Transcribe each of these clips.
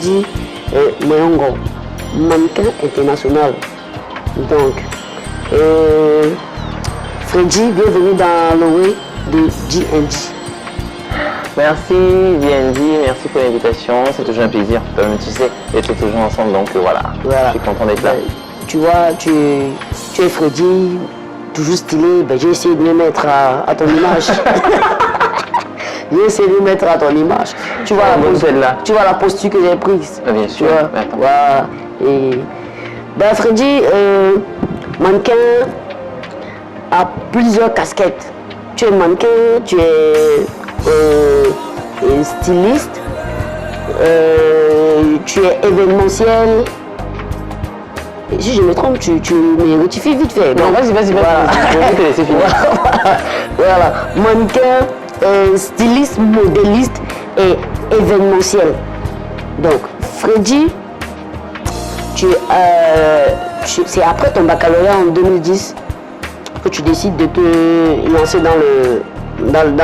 Freddy Moyongo, mannequin international. Donc, Freddy, bienvenue dans le way de GND. Merci VND, merci pour l'invitation, c'est toujours un plaisir, comme tu sais, d'être toujours ensemble, donc voilà. Je suis content d'être là. Tu vois, tu es Freddy, toujours stylé, ben, j'ai essayé de me mettre à ton image. J'ai essayé de me mettre à ton image. Tu vois, la posture que j'ai prise. Ah, bien sûr. Voilà. Et, ben, Freddy, mannequin a plusieurs casquettes. Tu es mannequin, tu es styliste, tu es événementiel. Et si je me trompe, tu me rectifies vite fait. Non, vas-y, voilà. Je vais te laisser finir. Voilà, mannequin, styliste, modéliste et événementiel. Donc, Freddy, c'est après ton baccalauréat en 2010 que tu décides de te lancer dans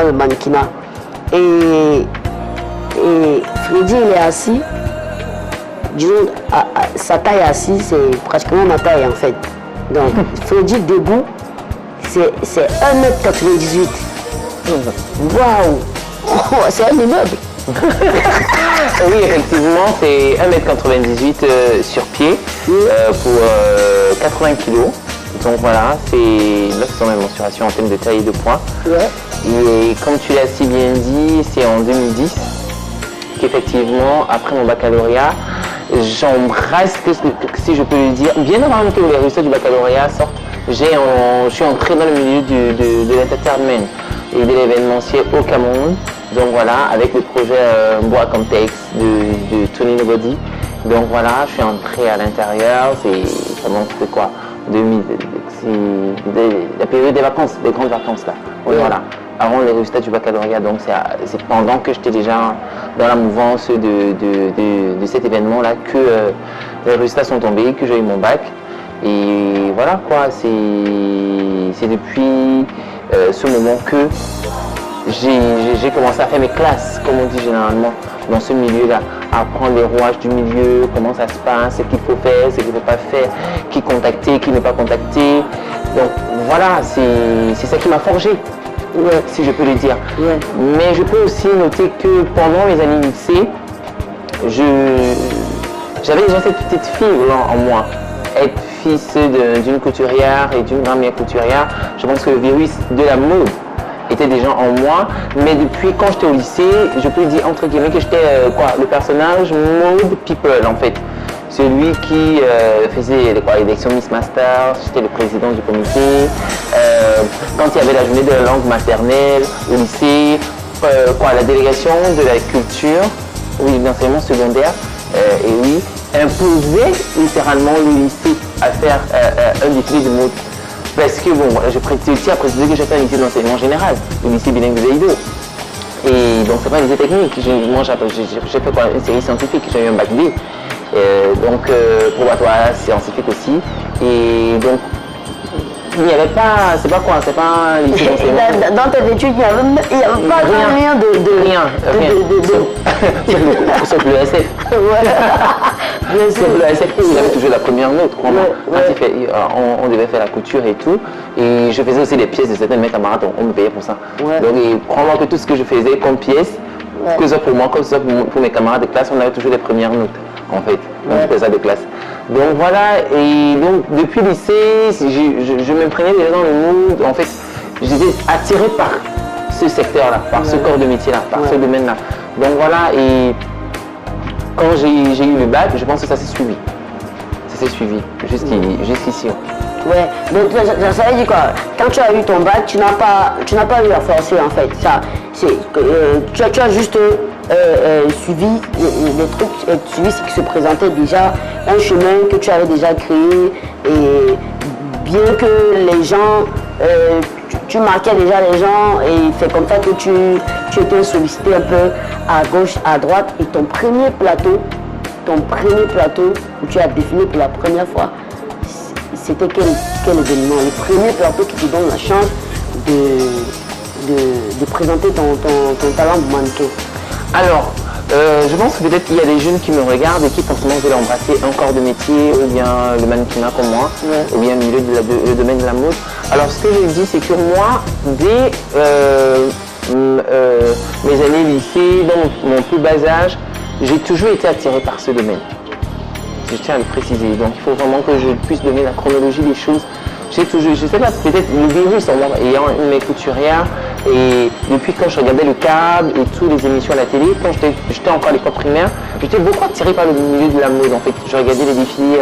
le mannequinat. Et Freddy, il est assis, disons, sa taille assise, c'est pratiquement ma taille en fait. Donc, Freddy debout, c'est 1m98. Waouh! C'est un immeuble. Oui, effectivement, c'est 1m98 sur pied pour 80 kg. Donc voilà, là ce sont mes mensurations en termes de taille et de poids. Ouais. Et comme tu l'as si bien dit, c'est en 2010 qu'effectivement, après mon baccalauréat, j'embrasse, si je peux le dire, bien avant même que les résultats du baccalauréat sortent, je suis entré dans le milieu de l'entertainment et de l'événementiel au Cameroun. Donc voilà, avec le projet Bois Context de Tony Nobody. Donc voilà, je suis entré à l'intérieur, ça montre quoi, la période des vacances, des grandes vacances là. Oui. Voilà, avant les résultats du baccalauréat. Donc c'est pendant que j'étais déjà dans la mouvance de cet événement là que les résultats sont tombés, que j'ai eu mon bac. Et voilà quoi, c'est depuis ce moment que j'ai commencé à faire mes classes, comme on dit généralement, dans ce milieu-là, apprendre les rouages du milieu, comment ça se passe, ce qu'il faut faire, ce qu'il ne faut pas faire, qui contacter, qui ne pas contacter. Donc voilà, c'est ça qui m'a forgé, si je peux le dire. Ouais. Mais je peux aussi noter que pendant mes années lycée, j'avais déjà cette petite fibre en moi. Être fils d'une couturière et d'une grand-mère couturière, je pense que le virus de la mode était déjà en moi, mais depuis quand j'étais au lycée, je peux dire entre guillemets que j'étais le personnage mode people en fait. Celui qui faisait l'élection Miss Master, j'étais le président du comité. Quand il y avait la journée de la langue maternelle au lycée, la délégation de la culture, oui, l'enseignement secondaire, et oui, imposait littéralement le lycée à faire un défilé de mode. Parce que bon, je tiens à préciser que j'ai fait un lycée d'enseignement général, le lycée bilingue de Zaïdo. Et donc c'est pas un lycée technique, moi j'ai fait une série scientifique, j'ai eu un bac B. Donc probatoire scientifique aussi. Et donc il n'y avait pas, c'est pas un lycée d'enseignement. Dans tes études, il n'y avait pas rien de sauf le SF. Sauf le SF, il avait toujours la première note. On devait faire la couture et tout. Et je faisais aussi des pièces de certains de mes camarades, on me payait pour ça. Ouais. Donc probablement que tout ce que je faisais comme pièce, que ce soit pour moi, que ce soit pour mes camarades de classe, on avait toujours les premières notes en fait. On faisait ça de classe. Donc voilà, et donc depuis le lycée, je m'imprégnais déjà dans le monde. En fait, j'étais attiré par ce secteur-là, par ce corps de métier-là, par ce domaine-là. Donc voilà, et quand j'ai eu le bac, je pense que ça s'est suivi. Ça s'est suivi jusqu'ici. Ouais, donc ça veut dire quoi? Quand tu as eu ton bac, tu n'as pas eu à forcer en fait. Tu as juste suivi les trucs, suivi ce qui se présentait déjà, un chemin que tu avais déjà créé, et bien que les gens, tu marquais déjà les gens, et c'est comme ça que tu étais sollicité un peu à gauche, à droite, et ton premier plateau où tu as défini pour la première fois, c'était quel événement? Le premier plateau qui te donne la chance de présenter ton talent de mannequin. Alors, Je pense que peut-être qu'il y a des jeunes qui me regardent et qui forcément veulent embrasser un corps de métier ou bien le mannequinat comme moi, ou bien le milieu le domaine de la mode. Alors ce que je dis, c'est que moi, dès mes années lycée, dans mon plus bas âge, j'ai toujours été attiré par ce domaine. Je tiens à le préciser. Donc il faut vraiment que je puisse donner la chronologie des choses. J'ai toujours, je sais pas, peut-être le virus en moi, ayant une mes couturières, et depuis quand je regardais le câble et toutes les émissions à la télé, quand j'étais encore à l'école primaire, j'étais beaucoup attiré par le milieu de la mode en fait. Je regardais les défilés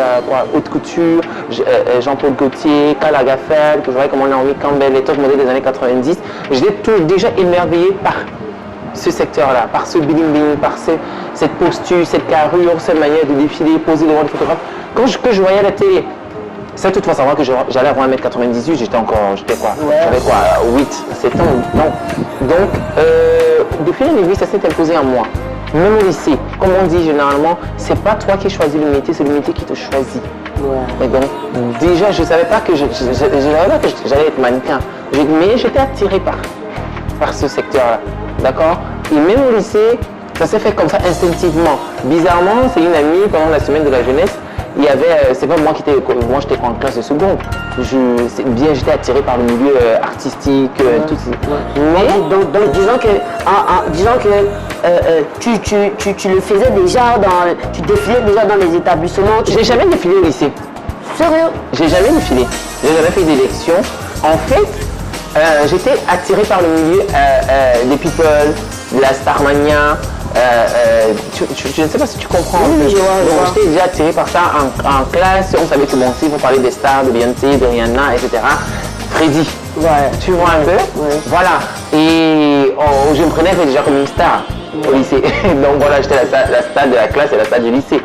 haute couture, Jean-Paul Gaultier, Karl Lagerfeld, que je voyais comment Naomi Campbell, les top modèles des années 90. J'étais déjà émerveillé par ce secteur-là, par ce bling-bling, par cette posture, cette carrure, cette manière de défiler, poser devant les photographes. Quand je voyais la télé, c'est tout, il faut savoir que j'allais avoir 1m98, j'étais quoi, j'avais quoi, 8, 7 ans, non. Donc, de fil en aiguille, ça s'est imposé en moi. Même au lycée, comme on dit généralement, c'est pas toi qui choisis le métier, c'est le métier qui te choisit. Ouais. Et donc, déjà, je savais pas que j'allais être mannequin, mais j'étais attiré par ce secteur-là, d'accord. Et même au lycée, ça s'est fait comme ça instinctivement. Bizarrement, c'est une amie, pendant la semaine de la jeunesse, il y avait, c'est pas moi qui étais, moi j'étais en classe de seconde. J'étais attiré par le milieu artistique, tout ça. Mais donc disons que tu le faisais déjà tu défilais déjà dans les établissements. J'ai jamais défilé au lycée. Sérieux? J'ai jamais défilé. J'ai jamais fait d'élection. En fait, j'étais attiré par le milieu des people, de la Starmania. Je ne sais pas si tu comprends. Oui, j'étais déjà attiré par ça en classe. On savait commencer pour parler des stars, de Beyoncé, de Rihanna, etc. Freddy. Ouais. Tu vois un peu? Ouais. Voilà. Et je me prenais déjà comme une star au lycée. Donc voilà, j'étais la star de la classe et la star du lycée.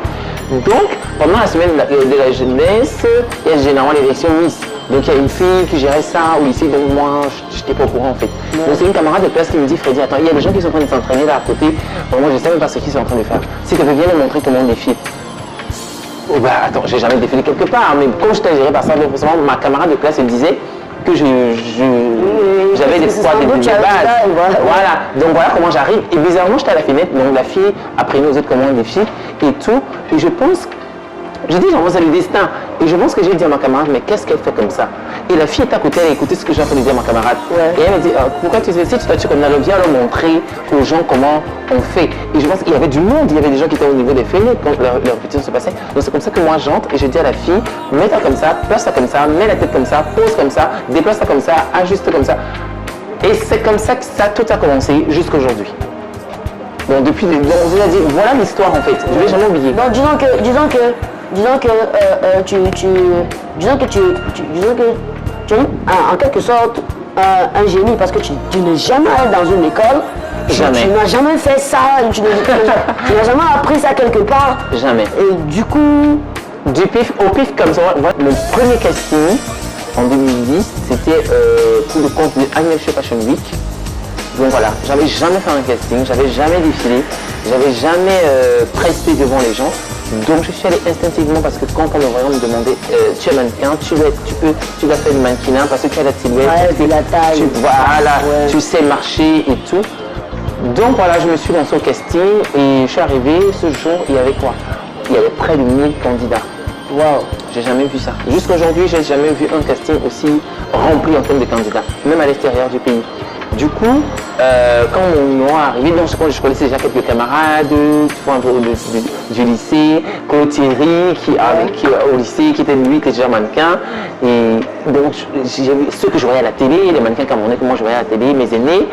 Donc, pendant la semaine de la jeunesse, il y a généralement l'élection Miss. Donc il y a une fille qui gérait ça au lycée, donc moi, je n'étais pas au courant en fait. Ouais. Donc c'est une camarade de classe qui me dit, Freddy, attends, il y a des gens qui sont en train de s'entraîner là à côté. Donc moi, je ne sais même pas ce qu'ils sont en train de faire. Si tu veux bien me montrer comment on défile. Oh bah attends, j'ai jamais défilé quelque part, mais quand j'étais géré par ça, donc, forcément, ma camarade de classe me disait que j'avais des poids de base. Voilà, donc voilà comment j'arrive. Et bizarrement, j'étais à la fenêtre, donc la fille apprenait aux autres comment on défile et tout. Et je pense, je dis, c'est le destin. Et je pense que j'ai dit à ma camarade, mais qu'est-ce qu'elle fait comme ça? Et la fille est à côté, elle a écouté ce que j'ai en train de dire à ma camarade. Ouais. Et elle m'a dit, pourquoi tu fais ça? Si tu t'attires comme ça, viens leur montrer aux gens comment on fait. Et je pense qu'il y avait du monde, il y avait des gens qui étaient au niveau des fenêtres quand leur répétition se passait. Donc c'est comme ça que moi j'entre et je dis à la fille, mets-toi comme ça, place-toi comme ça, mets la tête comme ça, pose comme ça, déplace-toi comme ça, ajuste comme ça. Et c'est comme ça que tout a commencé jusqu'à aujourd'hui. Donc depuis, donc, je lui ai dit, voilà l'histoire en fait, je ne vais jamais oublier. Donc disons que tu es en quelque sorte un génie parce que tu n'es jamais allé dans une école. Jamais. Tu n'as jamais fait ça, tu n'as jamais appris ça quelque part. Jamais. Et du coup... Du pif au pif comme ça, le premier casting en 2010, c'était pour le compte de Annual Show Fashion Week. Donc voilà, j'avais jamais fait un casting, j'avais jamais défilé, j'avais jamais presté devant les gens. Donc je suis allé instinctivement parce que quand on me voyait, on me demandait tu es mannequin, tu dois faire du mannequinat parce que tu as la silhouette, la taille, tu sais marcher et tout. Donc voilà, je me suis lancé au casting et je suis arrivé ce jour, il y avait quoi? Il y avait près de 1000 candidats. Waouh, j'ai jamais vu ça. Jusqu'à aujourd'hui, j'ai jamais vu un casting aussi rempli en termes de candidats, même à l'extérieur du pays. Du coup, quand mon nom est arrivé, donc je connaissais déjà quelques camarades, tu vois, un peu du lycée, Claude Thierry, qui au lycée, qui était lui, qui était déjà mannequin. Et donc, j'ai vu ceux que je voyais à la télé, les mannequins camerounais que moi je voyais à la télé, mes aînés,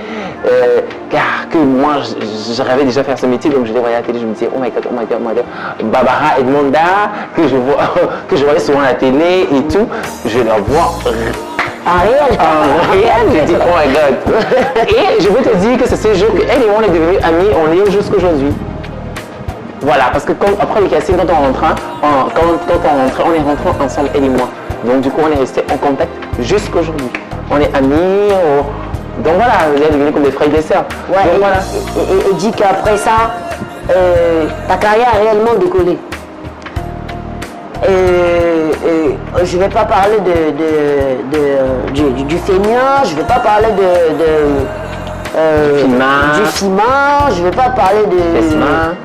car que moi, je rêvais déjà faire ce métier, donc je les voyais à la télé, je me disais, oh my god, oh my god, oh my god. Barbara Edmonda, que je voyais souvent à la télé et tout, je la vois. En réel, j'ai dit oh my god. Et je veux te dire que c'est ce jour qu'elle et moi on est devenus amis, on est jusqu'à aujourd'hui. Voilà, parce que après le casting, quand on rentrait, on est rentrés ensemble, elle et moi. Donc du coup on est restés en contact jusqu'à aujourd'hui. On est amis, donc voilà, on est devenus comme des frères et des sœurs. Ouais, donc, voilà. Et dis qu'après ça, ta carrière a réellement décollé. Je ne vais pas parler du feignant, je ne vais pas parler FIMA. du FIMA, je ne vais pas parler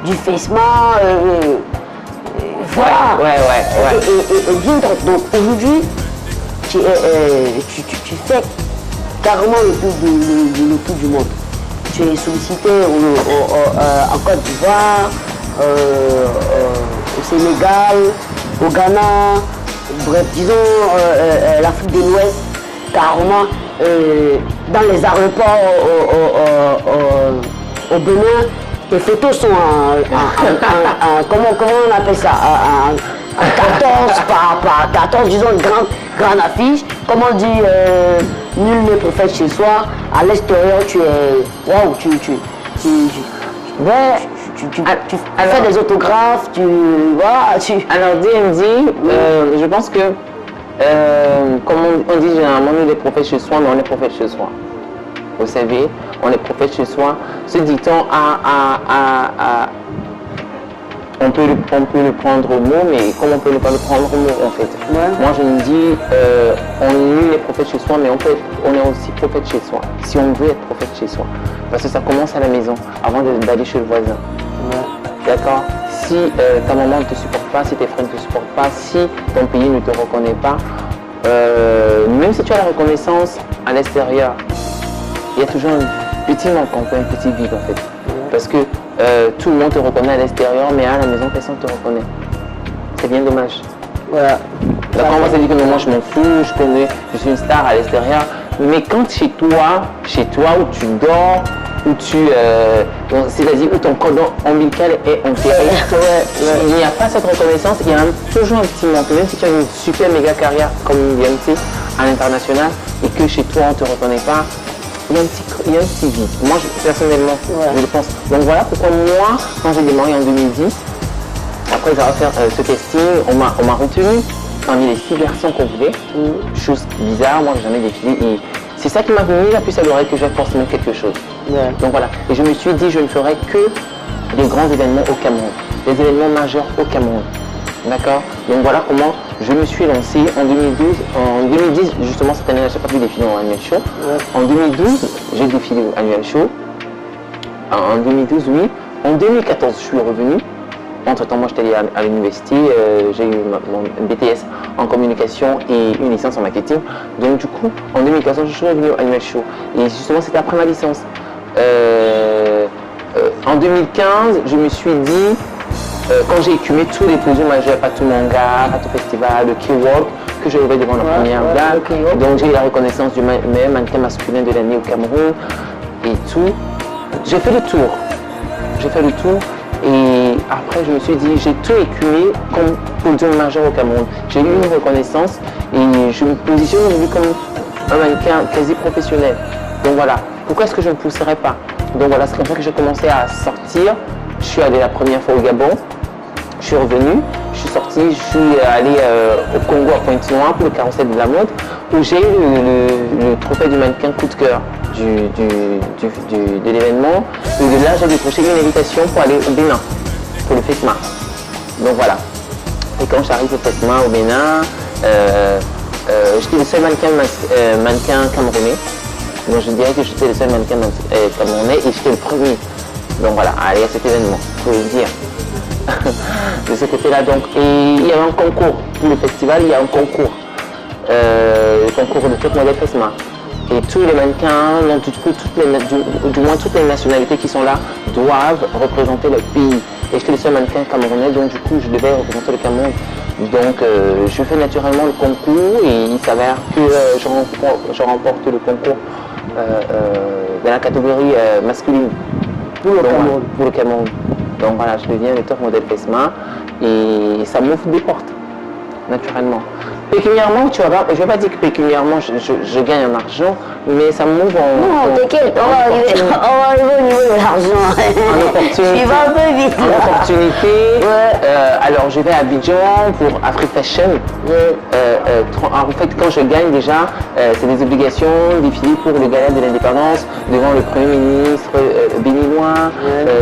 du FESMA. Voilà. Ouais. Et bien d'autres. Donc aujourd'hui, tu fais carrément le tour du monde. Tu es sollicité en Côte d'Ivoire, au Sénégal, au Ghana, bref, disons l'Afrique de l'Ouest, carrément dans les aéroports au Bénin. Tes photos sont comment on appelle ça, en 14 par 14, disons une grande affiche. Comme on dit, nul n'est prophète chez soi. À l'extérieur, tu es, waouh, tu fais des autographes, Alors DMD, je pense que, comme on dit généralement, nous les prophètes chez soi, mais on est prophète chez soi. Vous savez, on est prophète chez soi. Ce dicton on peut le prendre au mot, mais comment on peut ne pas le prendre au mot en fait. Ouais. Moi je me dis, on est prophète chez soi, mais on est aussi prophète chez soi, si on veut être prophète chez soi. Parce que ça commence à la maison, avant d'aller chez le voisin. Ouais. D'accord. Si ta maman ne te supporte pas, si tes frères ne te supportent pas, si ton pays ne te reconnaît pas, même si tu as la reconnaissance à l'extérieur, il y a toujours un petit manque, un petit vide en fait. Parce que tout le monde te reconnaît à l'extérieur, mais à la maison, personne ne te reconnaît. C'est bien dommage. Voilà. D'accord, moi, ça dit que non, moi je m'en fous, je suis une star à l'extérieur. Mais quand chez toi où tu dors, où c'est-à-dire où ton cordon ombilical est enterré, il n'y a pas cette reconnaissance, il y a toujours un petit manque. Même si tu as une super méga carrière comme Beyoncé à l'international et que chez toi on ne te reconnaît pas, il y a un petit vide. Moi, personnellement, je le pense. Donc voilà pourquoi moi, quand j'ai démarré en 2010, après avoir fait ce casting, on m'a retenu parmi les 6 garçons qu'on voulait. Chose bizarre, moi, j'ai jamais défilé. Et c'est ça qui m'a mis la puce à l'oreille que j'ai forcément quelque chose. Ouais. Donc voilà. Et je me suis dit, je ne ferai que des grands événements au Cameroun, des événements majeurs au Cameroun. D'accord. Donc voilà comment je me suis lancé en 2012. En 2010, justement, cette année, je n'ai pas pu défiler au Annual Show. Ouais. En 2012, j'ai défilé au Annual Show. En 2012, oui. En 2014, je suis revenu. Entre-temps, moi, j'étais allé à l'université. J'ai eu mon BTS en communication et une licence en marketing. Donc, du coup, en 2014, je suis revenu au Annual Show. Et justement, c'était après ma licence. En 2015, je me suis dit, quand j'ai écumé tous les projets majeurs, Patou Manga, Patou Festival, le K-Walk, que je rêvais devant la première vague. Donc j'ai eu la reconnaissance du meilleur mannequin masculin de l'année au Cameroun et tout. J'ai fait le tour. Et après je me suis dit, j'ai tout écumé comme podium majeur au Cameroun. J'ai eu une reconnaissance et je me positionne aujourd'hui comme un mannequin quasi professionnel. Donc voilà, pourquoi est-ce que je ne pousserais pas? Donc voilà, c'est comme ça que j'ai commencé à sortir. Je suis allé la première fois au Gabon, je suis revenu, je suis sorti, je suis allé au Congo à Pointe-Noire pour le carrousel de la mode, où j'ai eu le trophée du mannequin coup de cœur de l'événement. Et de là, j'ai décroché une invitation pour aller au Bénin, pour le FESMA. Donc voilà. Et quand j'arrive au FESMA au Bénin, j'étais le seul mannequin camerounais. Donc je dirais que j'étais le seul mannequin camerounais et j'étais le premier. Donc voilà, aller à cet événement, il faut le dire. De ce côté-là, donc, et il y a un concours pour le festival, il y a un concours, le concours de top modèle FESMA. Et tous les mannequins, donc, du moins toutes les nationalités qui sont là, doivent représenter leur pays. Et j'étais le seul mannequin camerounais, donc du coup, je devais représenter le Cameroun. Donc, je fais naturellement le concours et il s'avère que je remporte le concours dans la catégorie masculine. Pour le Cameroun. Donc voilà, je deviens le top modèle FESMA et ça m'ouvre des portes, naturellement. Pécuniairement, tu vois, je ne vais pas dire que pécuniairement je gagne en argent, mais ça m'ouvre Non, t'inquiète, on va arriver au niveau de l'argent. En opportunité. Il va un peu vite. En opportunité. Alors je vais à Abidjan pour Afrique Fashion. En fait, quand je gagne déjà, c'est des obligations, défiler pour le gala de l'indépendance devant le Premier ministre béninois,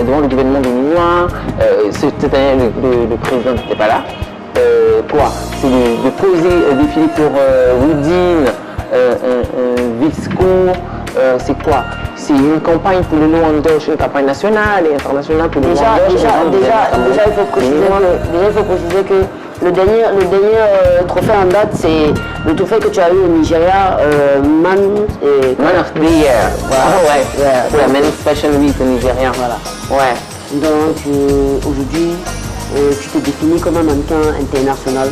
devant le gouvernement béninois. Cette année, le président n'était pas là. C'est de poser, défiler pour Woodin, Visco, c'est quoi? c'est une campagne pour le Luandosh, une campagne nationale et internationale pour le Déjà, Luandosh. il faut préciser que le dernier trophée en date, c'est le trophée que tu as eu au Nigeria, Man of the Year. Voilà. Ah ouais, Yeah. pour la Men's Fashion Week au Nigeria. Voilà. Ouais. Donc aujourd'hui, tu te définis comme un mannequin international.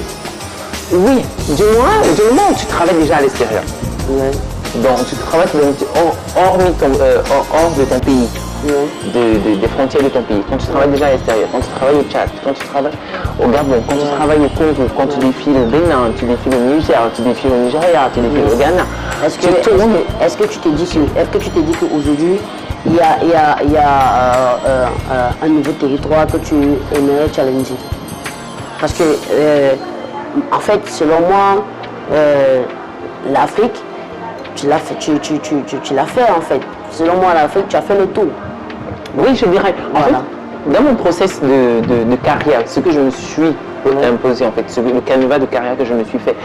Oui, du moment où tu travailles déjà à l'extérieur. Ouais. Donc tu travailles hors de ton pays, Ouais. des frontières de ton pays. Quand tu travailles déjà à l'extérieur, quand tu travailles au Tchad, quand tu travailles au Gabon, quand tu travailles au Congo, quand tu défiles au Bénin, tu défiles au Niger, tu défiles au Nigeria, tu défiles au Ghana. Est-ce que tu t'es dit qu'aujourd'hui, il y a un nouveau territoire que tu aimerais challenger? Parce que, en fait, selon moi, l'Afrique, tu l'as fait en fait. Selon moi, l'Afrique, tu as fait le tour. Oui, je dirais. En Voilà. fait, dans mon process de carrière, ce que je me suis imposé, en fait, le canevas de carrière que je me suis fait,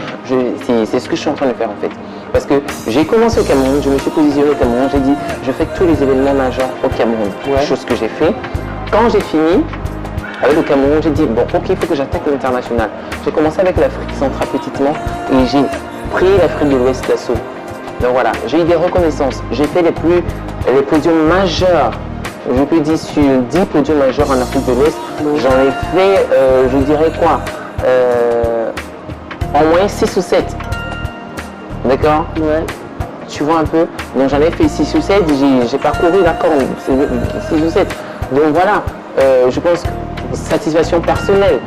c'est ce que je suis en train de faire, en fait. Parce que j'ai commencé au Cameroun, je me suis positionné au Cameroun, j'ai dit, je fais tous les événements majeurs au Cameroun. Ouais. Chose que j'ai fait. Quand j'ai fini avec le Cameroun, j'ai dit, bon, ok, il faut que j'attaque l'international. J'ai commencé avec l'Afrique centrale petitement et j'ai pris l'Afrique de l'Ouest d'assaut. Donc voilà, j'ai eu des reconnaissances. J'ai fait les podiums majeurs. Je peux dire sur 10 podiums majeurs en Afrique de l'Ouest. J'en ai fait, je dirais quoi, en moyenne 6 ou 7. D'accord? Ouais. Tu vois un peu? Donc j'en ai fait 6 ou 7. J'ai parcouru, d'accord, 6 ou 7. Donc voilà, je pense que satisfaction personnelle.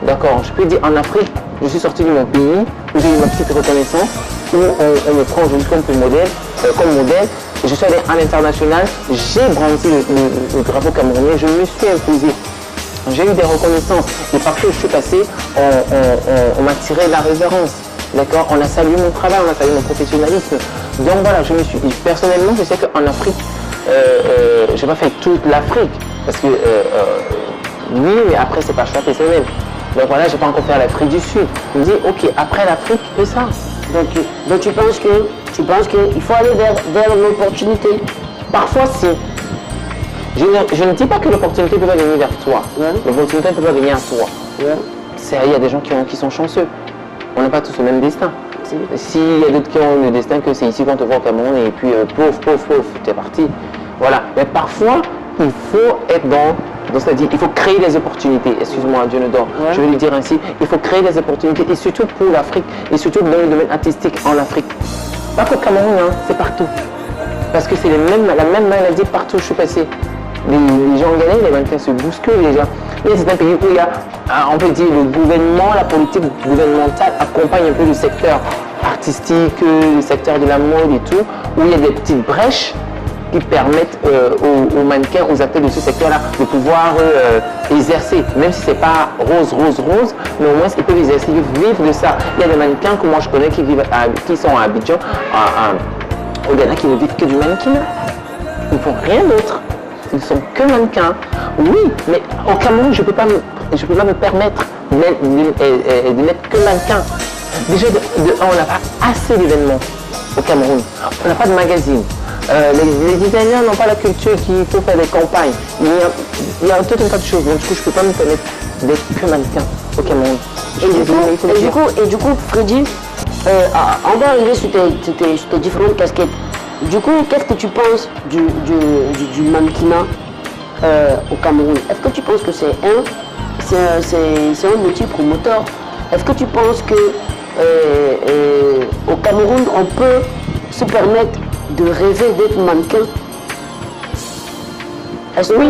D'accord? Je peux dire en Afrique, je suis sorti de mon pays, où j'ai eu ma petite reconnaissance, où on me prend aujourd'hui comme modèle, et je suis allé à l'international, j'ai brandi le drapeau camerounais, je me suis imposé. J'ai eu des reconnaissances et partout où je suis passé, on m'a tiré la révérence. D'accord? On a salué mon travail, on a salué mon professionnalisme. Donc voilà, personnellement, je sais qu'en Afrique, je n'ai pas fait toute l'Afrique, parce que oui, mais après c'est pas choix personnel. Donc voilà, je n'ai pas encore fait l'Afrique du Sud. Je me dis, ok, après l'Afrique, fais ça. Donc tu penses qu'il faut aller vers l'opportunité? Parfois, si. Je ne dis pas que l'opportunité peut pas venir vers toi. Ouais. L'opportunité peut pas venir à toi. Ouais. Il y a des gens qui sont chanceux. On n'a pas tous le même destin. Si. S'il y a d'autres qui ont le destin que c'est ici qu'on te voit au Cameroun et puis pauvre, t'es parti. Voilà. Mais parfois, il faut être c'est-à-dire il faut créer des opportunités. Excuse-moi, Dieu ne dort. Ouais. Je vais le dire ainsi. Il faut créer des opportunités et surtout pour l'Afrique et surtout dans le domaine artistique en Afrique. Pas qu'au Cameroun, hein, c'est partout. Parce que c'est la même maladie partout où je suis passé. Les gens gagnent, les mannequins se bousculent, les gens. Il y a certains pays où il y a, on peut dire, le gouvernement, la politique gouvernementale accompagne un peu le secteur artistique, le secteur de la mode et tout, où il y a des petites brèches qui permettent aux mannequins, aux acteurs de ce secteur-là, de pouvoir exercer, même si c'est pas rose, mais au moins ils peuvent exercer, vivre de ça. Il y a des mannequins que moi je connais qui sont à Abidjan, au Ghana, qui ne vivent que du mannequinat. Ils ne font rien d'autre. Ils ne sont que mannequins. Oui, mais au Cameroun, je ne peux pas me permettre de n'être que mannequin. Déjà, on n'a pas assez d'événements au Cameroun. On n'a pas de magazine. Les designers n'ont pas la culture qu'il faut faire des campagnes. Il y a tout un tas de choses. Donc, du coup, je ne peux pas me permettre d'être que mannequin au Cameroun. Et du coup, Freddy, on va arriver sur tes différentes casquettes. Du coup, qu'est-ce que tu penses du mannequinat au Cameroun? Est-ce que tu penses que c'est un métier promoteur? Est-ce que tu penses que au Cameroun, on peut se permettre de rêver d'être mannequin? Est-ce que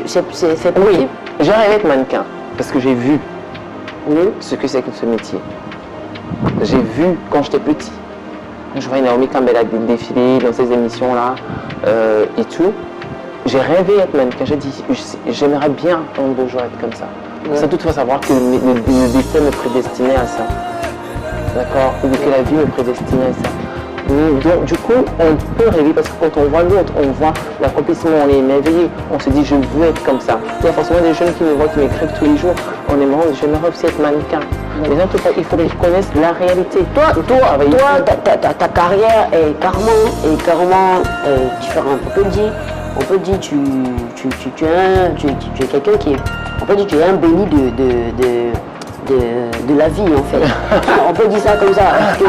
c'est possible? Oui, j'ai rêvé d'être mannequin parce que j'ai vu ce que c'est que ce métier. J'ai vu quand j'étais petit. Je voyais Naomi Campbell défiler dans ces émissions-là et tout. J'ai rêvé d'être mannequin. J'ai dit, j'aimerais bien un beau jour être comme ça. Ouais. Sans toutefois savoir que le destin me prédestinait à ça. D'accord? Ou que la vie me prédestinait à ça. Donc, du coup, on peut rêver parce que quand on voit l'autre, on voit l'accomplissement, on est émerveillé, on se dit, je veux être comme ça. Il y a forcément des jeunes qui me voient, qui m'écrivent tous les jours en aimant, j'aimerais aussi être mannequin. Les gens, il faut qu'ils connaissent la réalité. Toi, ta carrière est carrément différente. On peut dire tu es quelqu'un qui est, on peut dire tu es un béni de la vie en fait. On peut dire ça comme ça. Parce que,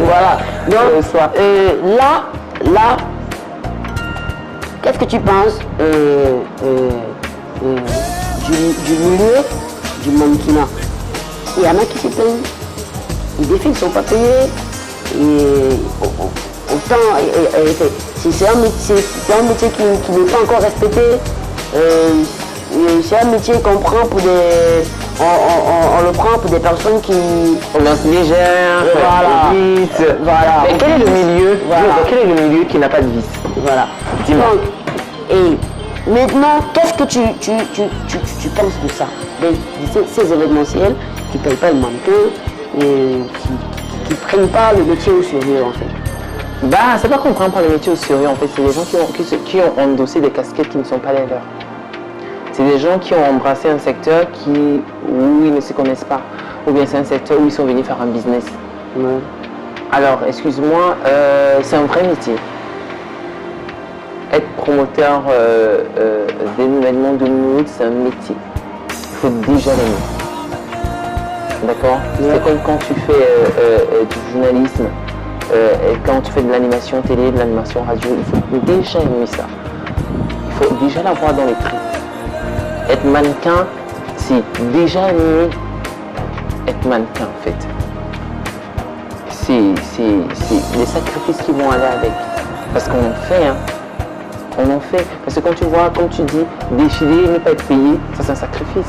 voilà. Donc là, qu'est-ce que tu penses du milieu du mannequinat? Il y en a qui se plaignent, ils défilent, ils ne sont pas payés. Et autant, c'est un métier qui n'est pas encore respecté. C'est un métier qu'on prend pour des. On le prend pour des personnes qui. On lance légère, voilà. vite. Voilà. Mais quel est le milieu? Voilà. Quel est le milieu qui n'a pas de vice? Voilà. Dis-moi. Et maintenant, qu'est-ce que tu penses de ça? Ces événementiels qui ne payent pas le mannequin et qui ne prennent pas le métier au sérieux en fait. Bah, c'est pas qu'on prend pas le métier au sérieux en fait, c'est des gens qui ont endossé des casquettes qui ne sont pas les leurs. C'est des gens qui ont embrassé un secteur où ils ne se connaissent pas, ou bien c'est un secteur où ils sont venus faire un business. Ouais. Alors, excuse-moi, c'est un vrai métier. Être promoteur d'événements de mode, c'est un métier. Il faut déjà l'aimer. D'accord? Ouais. C'est comme quand tu fais du journalisme, et quand tu fais de l'animation télé, de l'animation radio, il faut déjà aimer ça. Il faut déjà l'avoir dans les traits. Être mannequin, c'est déjà aimer être mannequin en fait. C'est les sacrifices qui vont aller avec. Parce qu'on en fait, hein. On en fait. Parce que quand tu vois, comme tu dis, défiler, ne pas être payé, ça c'est un sacrifice.